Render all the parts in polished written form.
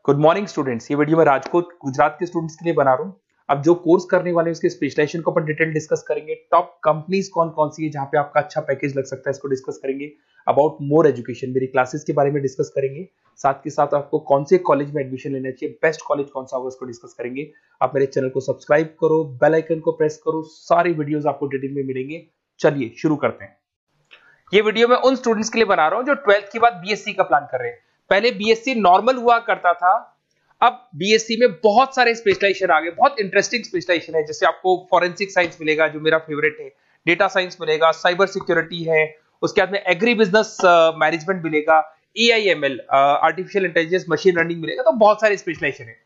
Good morning students. ये video मैं राजकोट गुजरात के स्टूडेंट्स के लिए बना रहा हूँ। अब जो कोर्स करने वाले हैं उसके स्पेशलाइजेशन को अपन डिटेल डिस्कस करेंगे। टॉप कंपनीज कौन कौन सी है जहां पे आपका अच्छा पैकेज लग सकता है, इसको डिस्कस करेंगे। अबाउट मोर एजुकेशन, मेरी क्लासेस के बारे में डिस्कस करेंगे। साथ के साथ आपको कौन से कॉलेज में एडमिशन लेना चाहिए, बेस्ट कॉलेज कौन सा होगा, उसको डिस्कस करेंगे। आप मेरे चैनल को सब्सक्राइब करो, बेल आइकन को प्रेस करो, सारी वीडियोज आपको डिटेल में मिलेंगे। चलिए शुरू करते हैं। ये वीडियो मैं उन स्टूडेंट्स के लिए बना रहा हूं जो 12th के बाद बीएससी का प्लान कर रहे हैं। पहले बीएससी नॉर्मल हुआ करता था, अब बीएससी में बहुत सारे स्पेशलाइजेशन आ गए, बहुत इंटरेस्टिंग स्पेशलाइजेशन है। जैसे आपको फॉरेंसिक साइंस मिलेगा जो मेरा फेवरेट है, डेटा साइंस मिलेगा, साइबर सिक्योरिटी है, उसके बाद में एग्री बिजनेस मैनेजमेंट मिलेगा, AIML artificial intelligence machine learning मिलेगा। तो बहुत सारे स्पेशलाइजेशन है।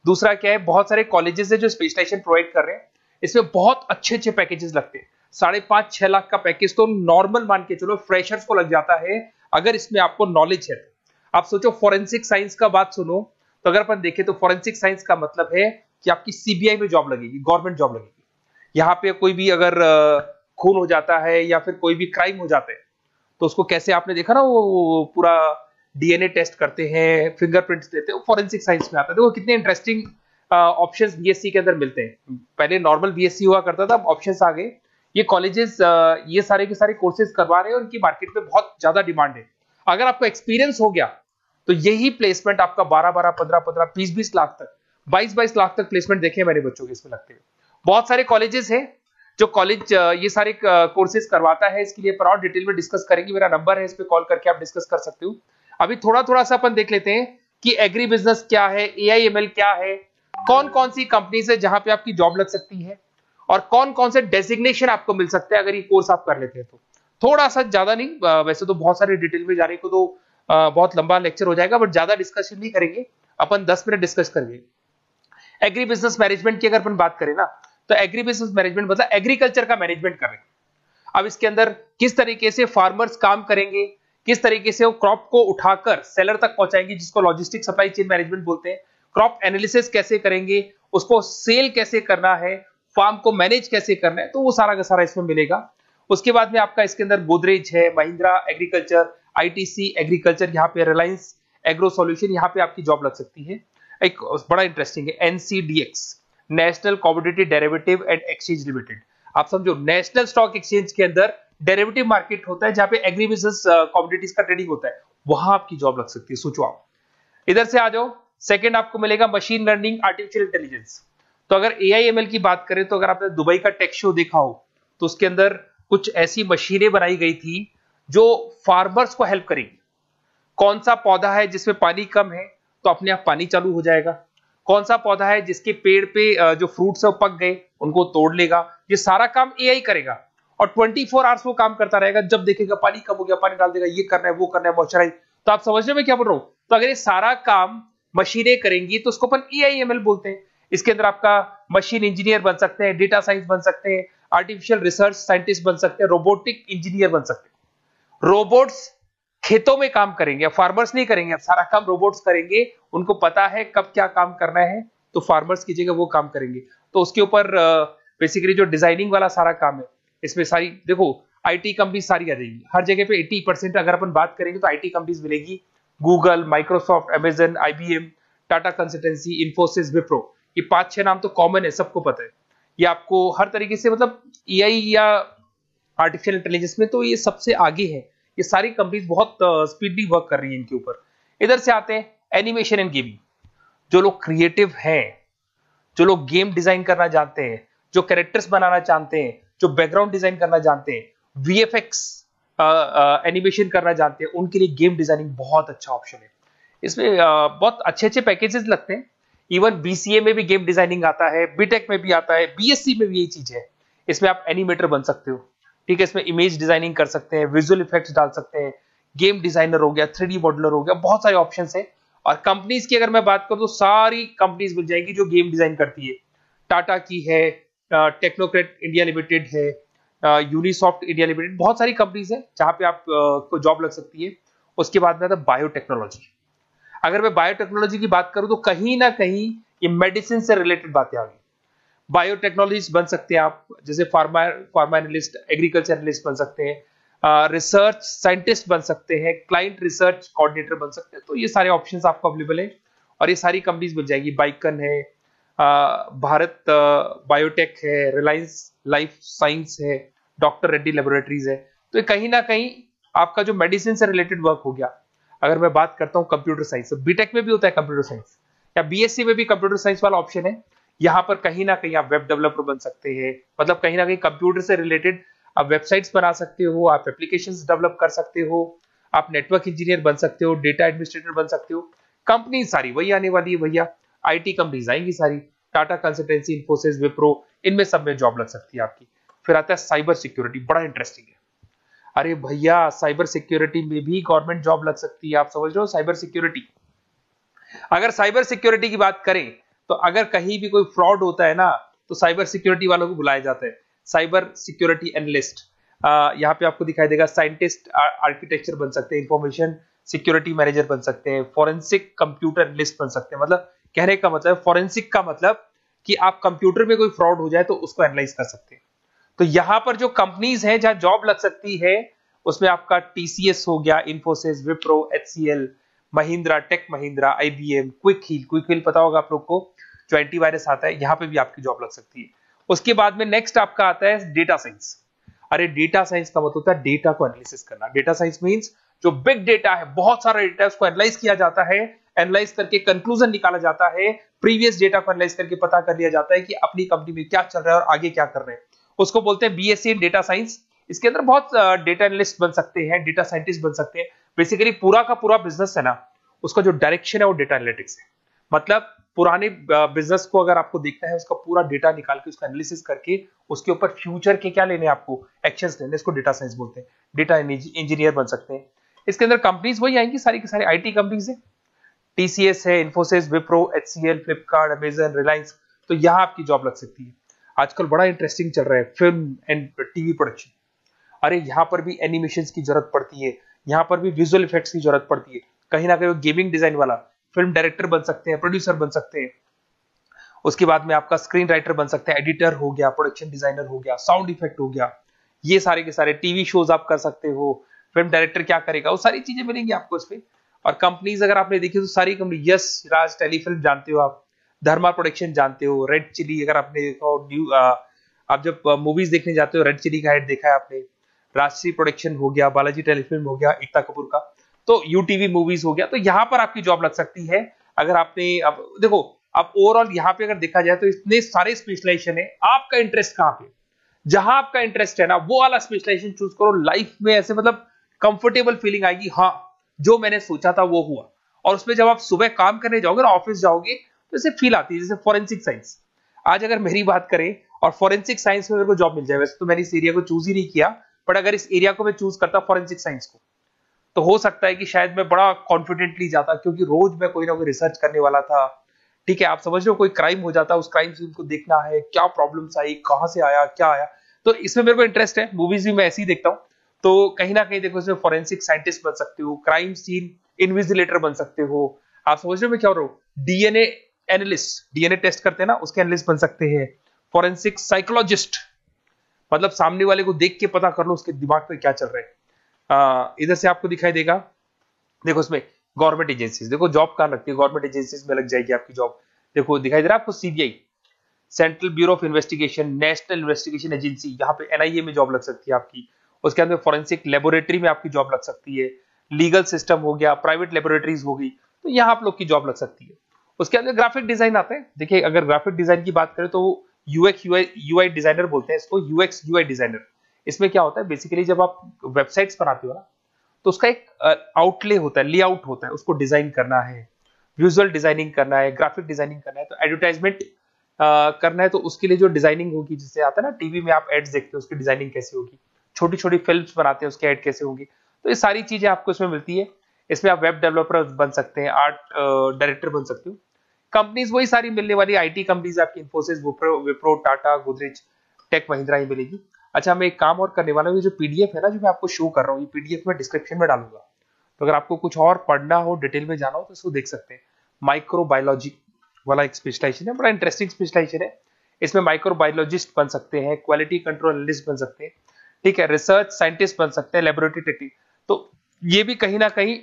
दूसरा क्या है, बहुत सारे कॉलेजेस है जो स्पेशलाइजेशन प्रोवाइड कर रहे हैं। इसमें बहुत अच्छे अच्छे पैकेजेस लगते हैं। 5.5-6 लाख का पैकेज तो नॉर्मल मान के चलो फ्रेशर्स को लग जाता है, अगर इसमें आपको नॉलेज है तो। आप सोचो फॉरेंसिक साइंस का बात सुनो, तो अगर अपन देखें तो फॉरेंसिक साइंस का मतलब है कि आपकी सीबीआई में जॉब लगेगी, गवर्नमेंट जॉब लगेगी। यहाँ पे कोई भी अगर खून हो जाता है या फिर कोई भी क्राइम हो जाता है तो उसको कैसे, आपने देखा ना वो पूरा डीएनए टेस्ट करते हैं, फिंगरप्रिंट्स लेते हैं, वो फॉरेंसिक साइंस में आता है। देखो कितने इंटरेस्टिंग ऑप्शंस बीएससी के अंदर मिलते हैं। पहले नॉर्मल बीएससी हुआ करता था, अब ऑप्शंस आ गए। ये कॉलेजेस ये सारे के सारे कोर्सेज करवा रहे हैं और इनकी मार्केट में बहुत ज्यादा डिमांड है। अगर आपको एक्सपीरियंस हो गया तो यही प्लेसमेंट आपका 12-12, 15-15, 20-20 लाख तक, 22-22 लाख तक प्लेसमेंट देखे मैंने बच्चों के इसमें लगते हुए। बहुत सारे कॉलेजेस हैं जो कॉलेज ये सारे कोर्सेज करवाता है। इसके लिए और डिटेल में डिस्कस करेंगे। मेरा नंबर है, इस पे कॉल करके आप डिस्कस कर सकते हो। अभी थोड़ा थोड़ा सा अपन देख लेते हैं कि एग्री बिजनेस क्या है, एआईएमएल क्या है, कौन कौन सी कंपनीज है जहां पे आपकी जॉब लग सकती है, और कौन कौन से डेजिग्नेशन आपको मिल सकते हैं अगर ये कोर्स आप कर लेते हैं तो। थोड़ा सा, ज्यादा नहीं, वैसे तो बहुत सारे डिटेल में जाने को तो बहुत लंबा लेक्चर हो जाएगा, बट ज्यादा डिस्कशन नहीं करेंगे अपन, 10 मिनट डिस्कस करेंगे। एग्री बिजनेस मैनेजमेंट की अगर अपन बात करें ना, तो एग्री बिजनेस मैनेजमेंट मतलब एग्रीकल्चर का मैनेजमेंट कर रहे हैं। अब इसके अंदर किस तरीके से फार्मर्स काम करेंगे, किस तरीके से वो क्रॉप को उठाकर सेलर तक पहुंचाएंगे, जिसको लॉजिस्टिक सप्लाई चेन मैनेजमेंट बोलते हैं। क्रॉप एनालिसिस कैसे करेंगे, उसको सेल कैसे करना है, फार्म को मैनेज कैसे करना है, तो वो सारा का सारा इसमें मिलेगा। उसके बाद में आपका इसके अंदर गोदरेज है, महिंद्रा एग्रीकल्चर, आईटीसी एग्रीकल्चर, यहाँ पे रिलायंस एग्रो सॉल्यूशन, यहाँ पे आपकी जॉब लग सकती है। एक बड़ा इंटरेस्टिंग है NCDEX, national commodity derivative and exchange limited. आप समझो, नेशनल स्टॉक एक्सचेंज के अंदर डेरिवेटिव मार्केट होता है जहां पे एग्री बिजनेस कमोडिटीज का ट्रेडिंग होता है, वहां आपकी जॉब लग सकती है। सोचो आप, इधर से आ जाओ। सेकंड आपको मिलेगा मशीन लर्निंग आर्टिफिशियल इंटेलिजेंस। तो अगर एआईएमएल की बात करें तो अगर आपने दुबई का टेक शो देखा हो तो उसके अंदर कुछ ऐसी मशीनें बनाई गई थी जो फार्मर्स को हेल्प करेंगी। कौन सा पौधा है जिसमें पानी कम है तो अपने आप पानी चालू हो जाएगा, कौन सा पौधा है जिसके पेड़ पे जो फ्रूट्स है वो पक गए, उनको तोड़ लेगा। ये सारा काम एआई करेगा और 24 आवर्स वो काम करता रहेगा। जब देखेगा पानी कम हो गया, पानी डाल देगा, ये करना है वो करना है, मॉइस्चराइज। तो आप समझ रहे हो मैं क्या बोल रहा हूं? तो अगर ये सारा काम मशीनें करेंगी तो उसको अपन एआईएमएल बोलते हैं। इसके अंदर आपका मशीन इंजीनियर बन सकते हैं, डेटा साइंस बन सकते हैं, आर्टिफिशियल रिसर्च साइंटिस्ट बन सकते हैं, रोबोटिक इंजीनियर बन सकते हैं। रोबोट्स खेतों में काम करेंगे, फार्मर्स नहीं करेंगे, अब सारा काम रोबोट्स करेंगे। उनको पता है कब क्या काम करना है, तो फार्मर्स की जगह वो काम करेंगे। तो उसके ऊपर बेसिकली जो डिजाइनिंग वाला सारा काम है, इसमें सारी देखो आईटी कंपनी सारी आ जाएगी। हर जगह पे 80% अगर अपन बात करेंगे तो आईटी कंपनीज मिलेगी। Google, Microsoft, Amazon, IBM, Tata consultancy, Infosys, Wipro, ये 5-6 नाम तो कॉमन है, सबको पता है। ये आपको हर तरीके से, मतलब एआई या आर्टिफिशियल इंटेलिजेंस में तो ये सबसे आगे है। ये सारी कंपनीज बहुत स्पीडली वर्क कर रही है इनके ऊपर। इधर से आते हैं एनिमेशन एंड गेमिंग। जो लोग क्रिएटिव हैं, जो लोग गेम डिजाइन करना जानते हैं, जो कैरेक्टर्स बनाना चाहते हैं, जो बैकग्राउंड डिजाइन करना जानते हैं, वीएफएक्स एनिमेशन करना जानते हैं, उनके लिए गेम डिजाइनिंग बहुत अच्छा ऑप्शन है। इसमें बहुत अच्छे अच्छे पैकेजेस लगते हैं। इवन बीसीए में भी गेम डिजाइनिंग आता है, बीटेक में भी आता है, बीएससी में भी यही चीज है। इसमें आप एनिमेटर बन सकते हो, ठीक है। इसमें इमेज डिजाइनिंग कर सकते हैं, विजुअल इफेक्ट्स डाल सकते हैं, गेम डिजाइनर हो गया, 3D मॉडलर हो गया, बहुत सारे ऑप्शंस हैं। और कंपनीज की अगर मैं बात करूं तो सारी कंपनीज मिल जाएंगी जो गेम डिजाइन करती है। टाटा की है, टेक्नोक्रेट इंडिया लिमिटेड है, यूनिसॉफ्ट इंडिया लिमिटेड, बहुत सारी कंपनीज है जहां पे आप को जॉब लग सकती है। उसके बाद में आता है बायोटेक्नोलॉजी। अगर मैं बायोटेक्नोलॉजी की बात करूं तो कहीं ना कहीं ये मेडिसिन से रिलेटेड बातें आ गई। बायोटेक्नोलॉजिस्ट बन सकते हैं आप, जैसे फार्मा एनालिस्ट, एग्रीकल्चर एनालिस्ट बन सकते हैं, रिसर्च साइंटिस्ट बन सकते हैं, क्लाइंट रिसर्च कोऑर्डिनेटर बन सकते हैं। तो ये सारे ऑप्शंस आपको अवेलेबल है। और ये सारी कंपनीज मिल जाएगी, बाइकन है, भारत बायोटेक है, रिलायंस लाइफ साइंस है, डॉक्टर रेड्डी लेबोरेटरीज है। तो ये कहीं ना कहीं आपका जो मेडिसिन से रिलेटेड वर्क हो गया। अगर मैं बात करता हूँ कंप्यूटर साइंस, बीटेक में भी होता है कंप्यूटर साइंस, या बीएससी में भी कंप्यूटर साइंस वाला ऑप्शन है। यहाँ पर कहीं ना कहीं आप वेब डेवलपर बन सकते हैं, मतलब कहीं ना कहीं कंप्यूटर से रिलेटेड आप वेबसाइट्स बना सकते हो, आप एप्लीकेशंस डेवलप कर सकते हो, आप नेटवर्क इंजीनियर बन सकते हो, डेटा एडमिनिस्ट्रेटर बन सकते हो। कंपनी सारी वही आने वाली है भैया, आईटी कंपनीज आएंगी सारी, टाटा कंसल्टेंसी, इन्फोसिस, विप्रो, इनमें सब में जॉब लग सकती है आपकी। फिर आता है साइबर सिक्योरिटी, बड़ा इंटरेस्टिंग है। अरे भैया साइबर सिक्योरिटी में भी गवर्नमेंट जॉब लग सकती है, आप समझ रहे हो। साइबर सिक्योरिटी, अगर साइबर सिक्योरिटी की बात करें तो अगर कहीं भी कोई फ्रॉड होता है ना, तो साइबर सिक्योरिटी वालों को बुलाया जाता है, साइबर सिक्योरिटी एनालिस्ट। यहाँ पे आपको दिखाई देगा, साइंटिस्ट आर्किटेक्चर बन सकते हैं, इंफॉर्मेशन सिक्योरिटी मैनेजर बन सकते हैं, फॉरेंसिक कंप्यूटर एनालिस्ट बन सकते हैं। मतलब कहने का मतलब, फॉरेंसिक का मतलब कि आप कंप्यूटर में कोई फ्रॉड हो जाए तो उसको एनालाइज कर सकते हैं। तो यहां पर जो कंपनीज हैं जहां जॉब लग सकती है, उसमें आपका टीसीएस हो गया, Infosys, Wipro, HCL, Mahindra, tech Mahindra, IBM, Quick Heal पता होगा आप लोग को, जो एंटीवायरस आता है, यहां पे भी आपकी जॉब लग सकती है। उसके बाद में नेक्स्ट आपका आता है डेटा साइंस। अरे डेटा साइंस का मतलब होता है डेटा को एनालिसिस करना। डेटा साइंस मींस जो बिग डेटा है, बहुत सारा डेटा है, उसको एनालाइज किया जाता है, एनालाइज करके कंक्लूजन निकाला जाता है, प्रीवियस डेटा को एनालाइज करके पता कर लिया जाता है कि अपनी कंपनी में क्या चल रहा है और आगे क्या कर रहे हैं। उसको बोलते हैं बीएससी इन डेटा साइंस। इसके अंदर बहुत डेटा एनालिस्ट बन सकते हैं, डेटा साइंटिस्ट बन सकते हैं। बेसिकली पूरा का पूरा बिजनेस है ना, उसका जो डायरेक्शन है वो डेटा एनालिटिक्स है। मतलब पुराने बिजनेस को अगर आपको देखना है, उसका पूरा डेटा निकाल के उसका एनालिसिस करके उसके ऊपर फ्यूचर के क्या लेने, आपको एक्शंस लेने, इसको डेटा साइंस बोलते हैं। डेटा इंजीनियर बन सकते हैं। इसके अंदर कंपनीज वही आएंगी, सारी की सारी आईटी कंपनीज है, टीसीएस है, इन्फोसिस, विप्रो, एचसीएल, फ्लिपकार्ट, अमेजन, रिलायंस। तो यहां आपकी जॉब लग सकती है। आजकल बड़ा इंटरेस्टिंग चल रहा है फिल्म एंड टीवी प्रोडक्शन। अरे यहाँ पर भी एनिमेशन की जरूरत पड़ती है, यहाँ पर भी विजुअल इफेक्ट्स की जरूरत पड़ती है। कहीं ना कहीं गेमिंग डिजाइन वाला फिल्म डायरेक्टर बन सकते हैं, प्रोड्यूसर बन सकते हैं। उसके बाद में आपका स्क्रीन राइटर बन सकते हैं, एडिटर हो गया, प्रोडक्शन डिजाइनर हो गया, साउंड इफेक्ट हो गया, ये सारे के सारे टीवी शोज आप कर सकते हो। फिल्म डायरेक्टर क्या करेगा, वो सारी चीजें मिलेंगी आपको इसमें। और कंपनीज अगर आपने देखी तो सारी कंपनी, यस राज टेलीफिल्म जानते हो आप, धर्मा प्रोडक्शन जानते हो, रेड चिली अगर आपने देखा, आप जब मूवीज देखने जाते हो, रेड चिली का हेड देखा है आपने, राजश्री प्रोडक्शन हो गया, बालाजी टेलीफिल्म हो गया, एकता कपूर का, तो यूटीवी मूवीज हो गया। तो यहाँ पर आपकी जॉब लग सकती है। अगर आपने, अब देखो, अब ओवरऑल यहाँ पे अगर देखा जाए तो इतने सारे स्पेशलाइजेशन है, आपका इंटरेस्ट कहाँ पे, जहां आपका इंटरेस्ट है ना, वो वाला स्पेशलाइजेशन चूज करो। लाइफ में ऐसे मतलब कंफर्टेबल फीलिंग आएगी, हाँ जो मैंने सोचा था वो हुआ। और उसमें जब आप सुबह काम करने जाओगे ना, ऑफिस जाओगे, तो ऐसे फील आती है। जैसे फॉरेंसिक साइंस, आज अगर मेरी बात करें और फॉरेंसिक साइंस में मेरे को जॉब मिल जाए, वैसे तो मैंने इस एरिया को चूज ही नहीं किया, बट अगर इस एरिया को मैं चूज करता फॉरेंसिक साइंस को, तो हो सकता है कि शायद मैं बड़ा कॉन्फिडेंटली जाता, क्योंकि रोज मैं कोई ना कोई रिसर्च करने वाला था। ठीक है, आप समझ रहे हो, कोई क्राइम हो जाता, उस क्राइम सीन को देखना है, क्या प्रॉब्लम्स आई, कहां से आया, क्या आया। तो इसमें मेरे को इंटरेस्ट है, मूवीज भी मैं ऐसे ही देखता हूँ। तो कहीं ना कहीं देखो, इसमें फॉरेंसिक साइंटिस्ट बन सकते हो, क्राइम सीन इन्विजिलेटर बन सकते हो। आप समझ रहे हो मैं क्या हो रहा हूँ, डीएनए एनालिस्ट, डीएनए टेस्ट करते हैं ना, उसके एनालिस्ट बन सकते हैं। फॉरेंसिक साइकोलॉजिस्ट, मतलब सामने वाले को देख के पता कर लो उसके दिमाग पे क्या चल रहा है। इधर से आपको दिखाई देगा, देखो इसमें गवर्नमेंट एजेंसीज, देखो जॉब कहां लगती है, गवर्नमेंट एजेंसीज में लग जाएगी आपकी जॉब। देखो दिखाई दे रहा है आपको, CBI, central bureau of investigation, national investigation agency, यहाँ पे एनआईए में जॉब लग सकती है आपकी। उसके अंदर फॉरेंसिक लेबोरेटरी में आपकी जॉब लग सकती है। लीगल सिस्टम हो गया, प्राइवेट लेबोरेटरीज हो गई, तो यहाँ आप लोग की जॉब लग सकती है। उसके अंदर ग्राफिक डिजाइन आते हैं। देखिए अगर ग्राफिक डिजाइन की बात करें तो यूएक्स यूआई डिजाइनर बोलते हैं इसको, यूएक्स यूआई डिजाइनर। इसमें क्या होता है, बेसिकली जब आप वेबसाइट्स बनाते हो ना, तो उसका एक आउटले होता है, लेआउट होता है, उसको डिजाइन करना है, विजुअल डिजाइनिंग करना है, ग्राफिक डिजाइनिंग करना है, तो एडवर्टाइजमेंट करना है, तो उसके लिए जो डिजाइनिंग होगी, जिससे आता है ना टीवी में आप एड्स देखते हो, उसकी डिजाइनिंग कैसे होगी, छोटी छोटी फिल्म्स बनाते हैं उसके एड कैसे होंगी, तो ये सारी चीजें आपको इसमें मिलती है। इसमें आप वेब डेवलपर बन सकते हैं, आर्ट डायरेक्टर बन सकते हो। कंपनीज वही सारी मिलने वाली आईटी कंपनीज आपकी, इन्फोसिस, विप्रो, टाटा, गोदरेज, टेक महिंद्रा ही मिलेगी। अच्छा, मैं एक काम और करने वाला हूँ, जो पीडीएफ है ना जो मैं आपको शो कर रहा हूँ, ये पीडीएफ में डिस्क्रिप्शन में डालूंगा, तो अगर आपको कुछ और पढ़ना हो, डिटेल में जाना हो, तो इसको देख सकते हैं। माइक्रोबायोलॉजी वाला एक स्पेशलाइजेशन है, बड़ा इंटरेस्टिंग स्पेशलाइजेशन है। इसमें माइक्रोबायोलॉजिस्ट बन सकते हैं, क्वालिटी कंट्रोल एनालिस्ट बन सकते हैं, ठीक है, रिसर्च साइंटिस्ट बन सकते हैं, लेबोरेटरी टेक्निक। तो ये भी कहीं ना कहीं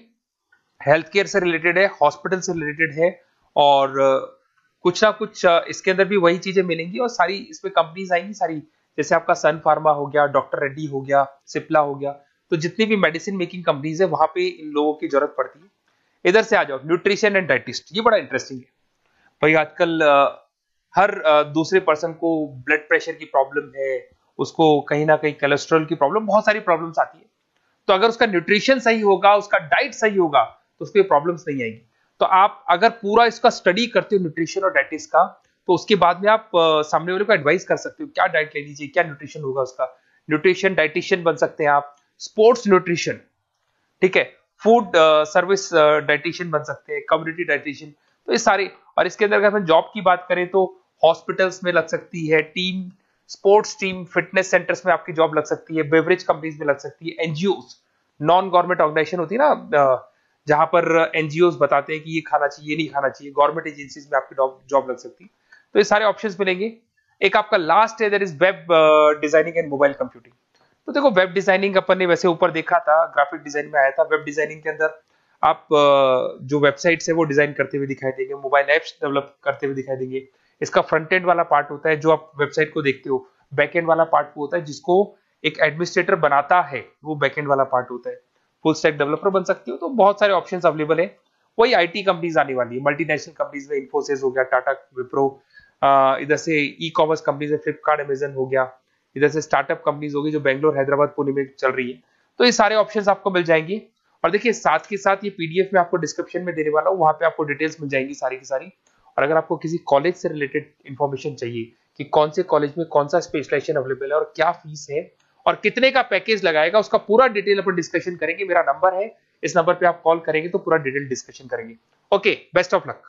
हेल्थ केयर से रिलेटेड है, हॉस्पिटल से रिलेटेड है, और कुछ ना कुछ इसके अंदर भी वही चीजें मिलेंगी और सारी इसमें कंपनीज आएंगी सारी, जैसे आपका सन फार्मा हो गया, डॉक्टर रेड्डी हो गया, सिप्ला हो गया, तो जितनी भी मेडिसिन मेकिंग कंपनीज है वहां पे इन लोगों की जरूरत पड़ती है। इधर से आ जाओ, न्यूट्रिशन एंड डाइटिस्ट, ये बड़ा इंटरेस्टिंग है भाई। आजकल हर दूसरे पर्सन को ब्लड प्रेशर की प्रॉब्लम है, उसको कहीं ना कहीं कोलेस्ट्रॉल की प्रॉब्लम, बहुत सारी प्रॉब्लम्स आती है। तो अगर उसका न्यूट्रिशन सही होगा, उसका डाइट सही होगा, तो उसको ये प्रॉब्लम्स नहीं आएगी। तो आप अगर पूरा इसका स्टडी करते हो न्यूट्रिशन और डाइटिस का, तो उसके बाद में आप सामने वाले को एडवाइस कर सकते हो क्या डाइट लेनी चाहिए, क्या न्यूट्रिशन होगा उसका। न्यूट्रिशन डाइटिशियन बन सकते हैं आप, स्पोर्ट्स न्यूट्रिशन, ठीक है, फूड सर्विस डाइटिशियन बन सकते हैं, कम्युनिटी डाइटिशियन, तो ये सारे। और इसके अंदर अगर हम जॉब की बात करें तो हॉस्पिटल्स में लग सकती है, team sports team fitness centres में आपकी जॉब लग सकती है, बेवरेज कंपनीज में लग सकती है, एनजीओ नॉन गवर्नमेंट ऑर्गेनाइजेशन होती है ना, जहां पर एनजीओ बताते हैं कि ये खाना चाहिए, ये नहीं खाना चाहिए, गवर्नमेंट एजेंसीज में आपकी जॉब लग सकती है। तो ये सारे ऑप्शंस मिलेंगे। एक आपका लास्ट है, that is web designing and mobile computing. तो देखो वेब डिजाइनिंग अपन ने वैसे ऊपर देखा था, ग्राफिक डिजाइन में आया था। वेब डिजाइनिंग के अंदर आप जो वेबसाइट्स है वो डिजाइन करते हुए दिखाई देंगे, मोबाइल एप्स डेवलप करते हुए दिखाई देंगे। इसका फ्रंट एंड वाला पार्ट होता है जो आप वेबसाइट को देखते हो, बैक एंड वाला पार्ट वो होता है जिसको एक एडमिनिस्ट्रेटर बनाता है, वो बैक एंड वाला पार्ट होता है। फुल स्टैक डेवलपर बन सकते हो। तो बहुत सारे ऑप्शंस अवेलेबल है। वही आईटी कंपनीज आने वाली है, मल्टीनेशनल कंपनीज में इन्फोसिस हो गया, टाटा, विप्रो, इधर से ई कॉमर्स कंपनीज में फ्लिपकार्ट, अमेजन हो गया, इधर से स्टार्टअप कंपनीज होगी जो बेंगलोर, हैदराबाद, पुणे में चल रही है। तो ये सारे ऑप्शंस आपको मिल जाएंगे। और देखिए साथ के साथ ये पीडीएफ में आपको डिस्क्रिप्शन में देने वाला हूँ, वहां पे आपको डिटेल्स मिल जाएंगी सारी की सारी। और अगर आपको किसी कॉलेज से रिलेटेड इन्फॉर्मेशन चाहिए कि कौन से कॉलेज में कौन सा स्पेशलाइजेशन अवेलेबल है और क्या फीस है और कितने का पैकेज लगाएगा, उसका पूरा डिटेल अपन डिस्कशन करेंगे। मेरा नंबर है, इस नंबर पे आप कॉल करेंगे तो पूरा डिटेल डिस्कशन करेंगे। Okay, best of luck.